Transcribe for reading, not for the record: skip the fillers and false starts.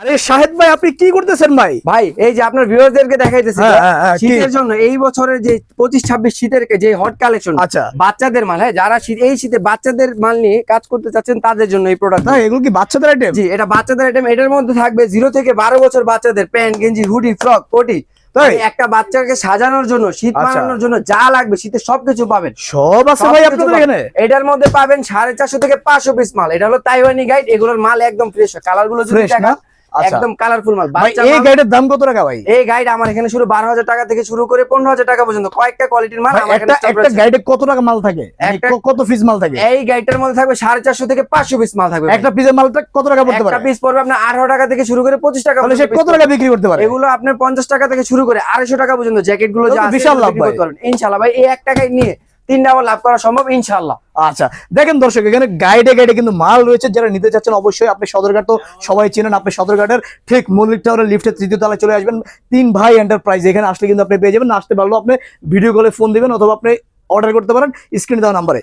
আরে শাহেদ ভাই আপনি কি করতেছেন ভাই? ভাই এই যে আপনার ভিউয়ারদেরকে দেখাইতেছি শীতের জন্য এই বছরের যে 25-26 শীতের যে হট কালেকশন, আচ্ছা বাচ্চাদের মাল, হ্যাঁ যারা এই শীতে বাচ্চাদের মাল নিয়ে কাজ করতে চাচ্ছেন তাদের জন্য এই প্রোডাক্ট। না এগুলো কি বাচ্চাদের আইটেম? জি এটা বাচ্চাদের আইটেম। এটার মধ্যে থাকবে 0 থেকে 12 বছর বাচ্চাদের প্যান্ট, গেঞ্জি, হুডি, ফ্রক, কোটি। তাই একটা বাচ্চাকে সাজানোর জন্য, শীত মানানোর জন্য যা লাগবে শীতের সবকিছু পাবেন। সব আছে ভাই আপনাদের এখানে? এটার মধ্যে পাবেন 450 থেকে 500 পিস মাল। এটা হলো তাইওয়ানি গাইড। এগুলোর মাল একদম ফ্রেশ, কালার গুলো যদি দেখেন একদম কালারফুল মাল। এই গাইডের দাম কত টাকা ভাই? এই গাইড আমার এখানে শুরু 12,000 টাকা থেকে শুরু করে 15,000 টাকা পর্যন্ত কয়েকটা কোয়ালিটির মাল আমার এখানে। একটা গাইডে কত টাকা মাল থাকে? কত পিস মাল থাকে? এই গাইডটার মধ্যে থাকবে 450 থেকে 500 পিস মাল থাকবে। একটা পিসের মালটা কত টাকা পড়তে পারে? একটা পিস পড়বে আপনার 18 টাকা থেকে শুরু করে 25 টাকা। তাহলে সে কত টাকা বিক্রি করতে পারে? এগুলো আপনার 50 টাকা থেকে শুরু করে 250 টাকা পর্যন্ত জ্যাকেট গুলো যা আছে বিশাল লাভ ভাই। ইনশাআল্লাহ ভাই এই একটা গাইড নিয়ে 3 ডাবল লাভ করা সম্ভব ইনশাআল্লাহ। আচ্ছা দেখেন দর্শক, এখানে গাইডে গাইডে কিন্তু মাল রয়েছে। যারা নিতে চাচ্ছেন অবশ্যই আপনি সদরঘাট তো সবাই চেনেন, আপনি সদরঘাটের ঠিক মল্লিক টাওয়ারের লিফটের 3য় তলায় চলে আসবেন। 3 ভাই এন্টারপ্রাইজ, এখানে আসলে কিন্তু আপনি পেয়ে যাবেন। আসতে পারলেও আপনি ভিডিও কলে ফোন দিবেন অথবা আপনি অর্ডার করতে পারেন স্ক্রিনে দেওয়া নাম্বারে।